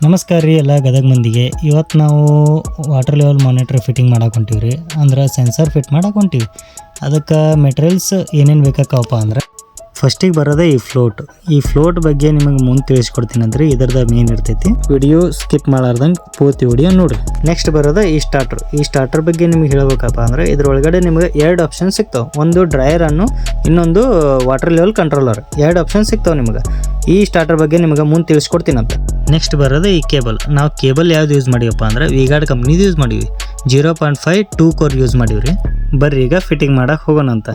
ನಮಸ್ಕಾರ ರೀ ಎಲ್ಲ ಗದಗ ಮಂದಿಗೆ. ಇವತ್ತು ನಾವು ವಾಟರ್ ಲೆವೆಲ್ ಮಾನಿಟರ್ ಫಿಟ್ಟಿಂಗ್ ಮಾಡಕ್ಕೆ ಹೊಂಟೀವಿ ರೀ. ಅಂದ್ರೆ ಸೆನ್ಸರ್ ಫಿಟ್ ಮಾಡಕ್ಕೆ ಹೊಂಟೀವಿ. ಅದಕ್ಕೆ ಮೆಟೀರಿಯಲ್ಸ್ ಏನೇನು ಬೇಕಾಕವಪ್ಪ ಅಂದ್ರೆ ಫಸ್ಟಿಗೆ ಬರೋದೇ ಈ ಫ್ಲೋಟ್ ಬಗ್ಗೆ ನಿಮಗೆ ಮುಂದೆ ತಿಳಿಸ್ಕೊಡ್ತೀನಿ. ಅಂದ್ರೆ ಇದರದ ಮೇನ್ ಇರ್ತೈತಿ. ವಿಡಿಯೋ ಸ್ಕಿಪ್ ಮಾಡಾರ್ದಂಗೆ ಪೂರ್ತಿ ವಿಡಿಯೋ ನೋಡ್ರಿ. ನೆಕ್ಸ್ಟ್ ಬರೋದು ಈ ಸ್ಟಾರ್ಟರ್ ಬಗ್ಗೆ ನಿಮಗೆ ಹೇಳಬೇಕಪ್ಪ ಅಂದ್ರೆ ಇದ್ರೊಳಗಡೆ ನಿಮಗೆ 2 ಆಪ್ಷನ್ ಸಿಗ್ತಾವೆ. ಒಂದು ಡ್ರೈಯರ್ ಅನ್ನು, ಇನ್ನೊಂದು ವಾಟರ್ ಲೆವೆಲ್ ಕಂಟ್ರೋಲರ್. 2 ಆಪ್ಷನ್ ಸಿಗ್ತಾವೆ ನಿಮಗೆ. ಈ ಸ್ಟಾರ್ಟರ್ ಬಗ್ಗೆ ನಿಮಗೆ ಮುಂದೆ ತಿಳಿಸ್ಕೊಡ್ತೀನಂತ. ನೆಕ್ಸ್ಟ್ ಬರೋದು ಈ ಕೇಬಲ್. ನಾವು ಕೇಬಲ್ ಯಾವ್ದು ಯೂಸ್ ಮಾಡಿವಪ್ಪ ಅಂದ್ರೆ ವಿಗಾರ್ಡ್ ಕಂಪ್ನಿದು ಯೂಸ್ ಮಾಡೀವಿ. 0.5 2 ಕೋರ್ ಯೂಸ್ ಮಾಡೀವಿ. ಬರ್ರಿ ಈಗ ಫಿಟ್ಟಿಂಗ್ ಮಾಡಕ್ಕೆ ಹೋಗೋಣಂತ.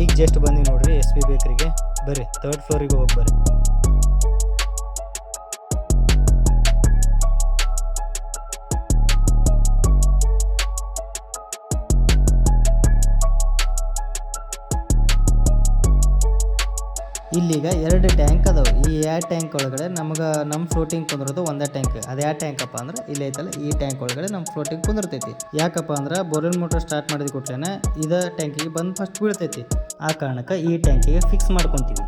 ಈಗ ಜಸ್ಟ್ ಬಂದು ನೋಡ್ರಿ SP ಬೇಕರಿಗೆ. ಬರ್ರಿ 3rd ಫ್ಲೋರಿಗೆ ಹೋಗಿ ಬರ್ರಿ. ಇಲ್ಲಿಗ 2 ಟ್ಯಾಂಕ್ ಅದಾವೆ. ಈ 2 ಟ್ಯಾಂಕ್ ಒಳಗಡೆ ನಮ್ಮ ಫ್ಲೋಟಿಂಗ್ ಕುಂದಿರೋದು ಒಂದೇ ಟ್ಯಾಂಕ್. ಅದು ಯಾವ ಟ್ಯಾಂಕಪ್ಪ ಅಂದ್ರೆ ಇಲ್ಲಿ ಐತಲ್ಲ, ಈ ಟ್ಯಾಂಕ್ ಒಳಗಡೆ ನಮ್ಮ ಫ್ಲೋಟಿಂಗ್ ಕುಂದಿರ್ತೈತಿ. ಯಾಕಪ್ಪ ಅಂದ್ರೆ ಬೋರ್ವೆಲ್ ಮೋಟರ್ ಸ್ಟಾರ್ಟ್ ಮಾಡಿದ ಕೂಡಲೇ ಇದ ಟ್ಯಾಂಕಿಗೆ ಬಂದು ಫಸ್ಟ್ ಬೀಳ್ತೈತಿ. ಆ ಕಾರಣಕ್ಕೆ ಈ ಟ್ಯಾಂಕಿಗೆ ಫಿಕ್ಸ್ ಮಾಡ್ಕೊತೀವಿ.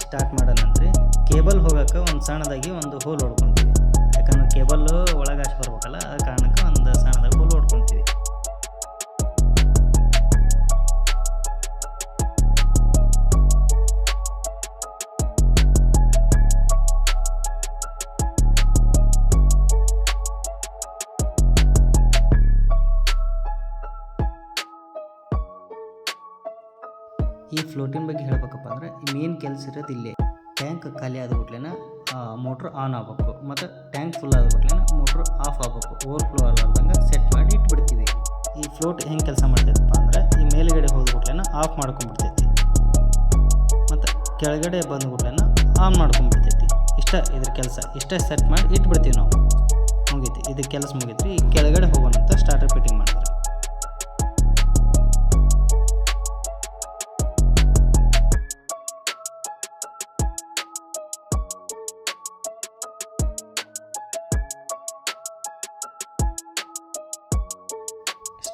ಸ್ಟಾರ್ಟ್ ಮಾಡೋ ನಂತರ ಕೇಬಲ್ ಹೋಗೋಕೆ ಒಂದು ಸಣ್ಣದಾಗಿ ಒಂದು ಹೋಲ್ ಹೊಡ್ಕೊತೀವಿ. ಯಾಕಂದ್ರೆ ಕೇಬಲ್ ಒಳಗೆ ಆಚೆ ಬರ್ಬೇಕಲ್ಲ, ಆ ಕಾರಣಕ್ಕೆ ಒಂದು ಸಣ್ಣದಾಗಿ ಹೋಲ್ ಹೊಡ್ಕೊತೀವಿ. ಈ ಫ್ಲೋಟಿನ ಬಗ್ಗೆ ಹೇಳಬೇಕಪ್ಪ ಅಂದರೆ ಮೇನ್ ಕೆಲಸ ಇರೋದು ಇಲ್ಲೇ. ಟ್ಯಾಂಕ್ ಖಾಲಿ ಆದ ಕೂಡಲೇ ಮೋಟ್ರ್ ಆನ್ ಆಗಬೇಕು, ಮತ್ತು ಟ್ಯಾಂಕ್ ಫುಲ್ ಆದ ಕೂಡಲೇ ಮೋಟ್ರ್ ಆಫ್ ಆಗಬೇಕು. ಓವರ್ಫ್ಲೋ ಆಗಲಾರ್ದಂಗೆ ಸೆಟ್ ಮಾಡಿ ಇಟ್ಬಿಡ್ತೀವಿ. ಈ ಫ್ಲೋಟ್ ಹೆಂಗೆ ಕೆಲಸ ಮಾಡ್ತೈತಪ್ಪ ಅಂದರೆ ಈ ಮೇಲುಗಡೆ ಹೋದ ಕೂಡಲೇ ಆಫ್ ಮಾಡ್ಕೊಂಡ್ಬಿಡ್ತೈತಿ, ಮತ್ತು ಕೆಳಗಡೆ ಬಂದ ಕೂಡಲೇ ಆನ್ ಮಾಡ್ಕೊಂಡ್ಬಿಡ್ತೈತಿ. ಇದ್ರ ಕೆಲಸ ಇಷ್ಟೇ ಸೆಟ್ ಮಾಡಿ ಇಟ್ಬಿಡ್ತೀವಿ ನಾವು. ಮುಗೀತಿ, ಇದು ಕೆಲಸ ಮುಗೀತಿ. ಈ ಕೆಳಗಡೆ ಹೋಗೋಣಂತ ಸ್ಟಾರ್ಟರ್ ಫಿಟ್ಟಿಂಗ್ ಮಾಡಿದ್ರೆ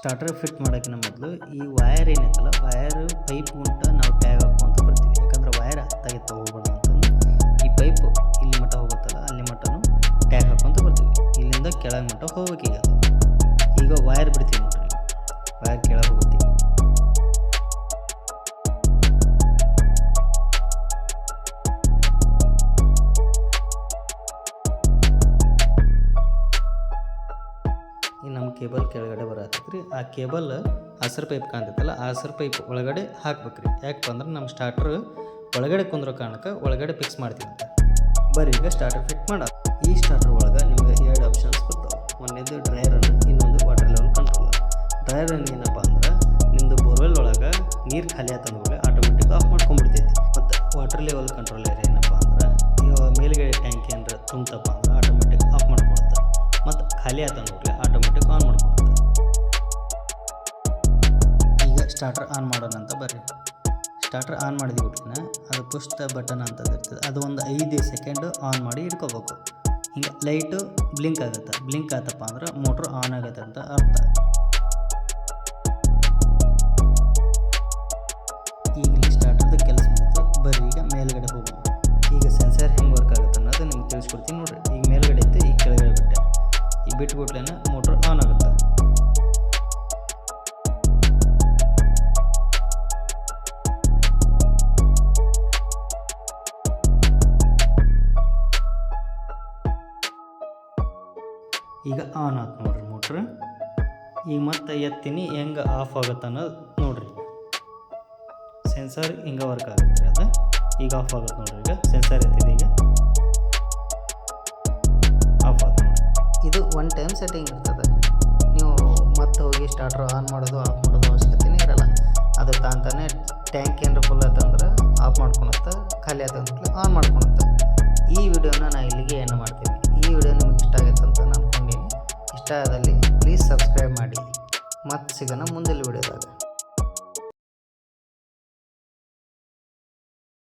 ಸ್ಟಾರ್ಟರ್ ಫಿಟ್ ಮಾಡೋಕ್ಕಿಂತ ಮೊದಲು ಈ ವಯರ್ ಏನೈತಲ್ಲ, ವಯರ್ ಪೈಪ್ ಉಂಟ ನಾವು ಟ್ಯಾಗ್ ಹಾಕೊಂತ ಬರ್ತೀವಿ. ಯಾಕಂದ್ರೆ ವಯರ್ ಹತ್ತಾಗಿತ್ತು ಹೋಗ್ಬಾರ್ದು ಅಂತಂದು ಈ ಪೈಪ್ ಇಲ್ಲಿ ಮಟ್ಟ ಹೋಗುತ್ತಲ್ಲ, ಅಲ್ಲಿ ಮಟ್ಟನೂ ಟ್ಯಾಗ್ ಹಾಕೊಂತ ಬರ್ತೀವಿ. ಇಲ್ಲಿಂದ ಕೆಳಗೆ ಮಟ್ಟ ಹೋಗ್ಬೇಕೀಗ. ಈಗ ವಯರ್ ಬಿಡ್ತೀವಿ ನೋಡ್ರಿ, ವಯರ್ ಕೆಳಗೆ ಹೋಗುತ್ತೆ. ನಮ್ಮ ಕೇಬಲ್ ಕೆಳಗಡೆ ಬರತ್ತೈತ್ರಿ. ಆ ಕೇಬಲ್ ಹಸಿರು ಪೈಪ್ ಕಾಣ್ತೈತಲ್ಲ, ಆ ಹಸಿರು ಪೈಪ್ ಒಳಗಡೆ ಹಾಕ್ಬೇಕ್ರಿ. ಯಾಕಪ್ಪ ಅಂದ್ರೆ ನಮ್ಮ ಸ್ಟಾರ್ಟರ್ ಒಳಗಡೆ ಕುಂದ್ರೋ ಕಾರಣಕ್ಕೆ ಒಳಗಡೆ ಫಿಕ್ಸ್ ಮಾಡ್ತೀವಿ ಅಂತ. ಬರ್ರಿ ಈಗ ಸ್ಟಾರ್ಟರ್ ಫಿಟ್ ಮಾಡ. ಈ ಸ್ಟಾರ್ಟರ್ ಒಳಗೆ ನಿಮ್ಗೆ 2 ಆಪ್ಷನ್ಸ್ ಬರ್ತಾವೆ. ಒಂದೇದು ಡ್ರೈಯರ್ ಅನ್ನು, ಇನ್ನೊಂದು ವಾಟರ್ ಲೆವೆಲ್ ಕಂಟ್ರೋಲರ್. ಡ್ರೈಯರ್ ಅನ್ನು ಏನಪ್ಪ ಅಂದ್ರೆ ನಿಮ್ಮದು ಬೋರ್ವೆಲ್ ಒಳಗೆ ನೀರು ಖಾಲಿ ಆತಂದ್ರೆ ಆಟೋಮೆಟಿಕ್ ಆಫ್ ಮಾಡ್ಕೊಂಡ್ಬಿಡ್ತೈತಿ. ಮತ್ತು ವಾಟರ್ ಲೆವೆಲ್ ಕಂಟ್ರೋಲರ್ ಏನಪ್ಪ ಅಂದ್ರೆ ಮೇಲುಗಡೆ ಟ್ಯಾಂಕ್ ಏನಾರ ತುಂಬತಪ್ಪ ಅಂದ್ರೆ ಆಟೋಮೆಟಿಕ್ ಆಫ್ ಮಾಡ್ಕೊಳುತ್ತೆ, ಮತ್ತು ಖಾಲಿ ಆತಂದ್ರೆ ಆಟೋಮೆಟಿಕ್ ಆನ್ ಮಾಡ್ಕೊಳುತ್ತೆ. ಈಗ ಸ್ಟಾರ್ಟರ್ ಆನ್ ಮಾಡೋಣ ಅಂತ ಬರ್ರಿ. ಸ್ಟಾರ್ಟರ್ ಆನ್ ಮಾಡಿದ ಬಿಟ್ರೆ ಅದು ಪುಷ್ ದ ಬಟನ್ ಅಂತ ಇರ್ತದೆ. ಅದು ಒಂದು 5 ಸೆಕೆಂಡ್ ಆನ್ ಮಾಡಿ ಇಟ್ಕೋಬೇಕು. ಹಿಂಗೆ ಲೈಟು ಬ್ಲಿಂಕ್ ಆಗುತ್ತೆ. ಬ್ಲಿಂಕ್ ಆತಪ್ಪ ಅಂದ್ರೆ ಮೋಟ್ರ್ ಆನ್ ಆಗುತ್ತೆ ಅಂತ ಅರ್ಥ. ಈಗ ಇಲ್ಲಿ ಸ್ಟಾರ್ಟರ್ದು ಕೆಲಸ ಮುಗಿತು. ಬರ್ರಿ ಈಗ ಮೇಲ್ಗಡೆ ಹೋಗೋಣ. ಈಗ ಸೆನ್ಸರ್ ಹೆಂಗೆ ವರ್ಕ್ ಆಗುತ್ತೆ ಅನ್ನೋದು ನಿಮ್ಗೆ ತಿಳಿಸ್ಕೊಡ್ತೀನಿ ನೋಡ್ರಿ. ಈಗ ಮೇಲ್ಗಡೆ ಇತ್ತು, ಈಗ ಕೆಳಗಡೆ ಬಿಟ್ಟೆ. ಈ ಬಿಟ್ಬಿಟ್ಲೇ ಮೋಟ್ರ್ ಆನ್ ಆಗುತ್ತೆ. ಈಗ ಆನ್ ಆಯ್ತು ನೋಡ್ರಿ ಮೋಟ್ರ್. ಈಗ ಮತ್ತೆ ಎತ್ತೀನಿ, ಹೆಂಗೆ ಆಫ್ ಆಗುತ್ತೆ ಅನ್ನೋದು ನೋಡ್ರಿ. ಸೆನ್ಸರ್ ಹಿಂಗೆ ವರ್ಕ್ ಆಗುತ್ತೆ. ಅದು ಈಗ ಆಫ್ ಆಗುತ್ತೆ ನೋಡ್ರಿ. ಈಗ ಸೆನ್ಸರ್ ಎತ್ತಿದೆ, ಈಗ ಆಫ್ ಆಯ್ತು ನೋಡ್ರಿ. ಇದು 1 ಟೈಮ್ ಸೆಟ್ಟಿಂಗ್ ಇರ್ತದೆ. ನೀವು ಮತ್ತೆ ಹೋಗಿ ಸ್ಟಾರ್ಟರ್ ಆನ್ ಮಾಡೋದು ಆಫ್ ಮಾಡೋದು ಅವಶ್ಯಕತೆನೇ ಇರಲ್ಲ. ಅದು ತಾನೇ ಟ್ಯಾಂಕ್ ಏನಾರ ಫುಲ್ ಆಯ್ತಂದ್ರೆ ಆಫ್ ಮಾಡ್ಕೊಳುತ್ತೆ, ಖಾಲಿ ಆಯ್ತಂದ್ರೆ ಆನ್ ಮಾಡ್ಕೊಳುತ್ತೆ. ಈ ವಿಡಿಯೋನ ನಾನು ಇಲ್ಲಿಗೆ ಏನು ಮಾಡ್ತೀನಿ. ಈ ವಿಡಿಯೋ ನಿಮ್ಗೆ ಇಷ್ಟ ಆಗೈತೆ ಅಂತ ನಾನು ಅನ್ಕೊಂಡೀನಿ. ಇಷ್ಟ ಆದಲ್ಲಿ ಪ್ಲೀಸ್ ಸಬ್ಸ್ಕ್ರೈಬ್ ಮಾಡಿ. ಮತ್ತೆ ಸಿಗೋಣ ಮುಂದಿನ ವಿಡಿಯೋದಾಗ.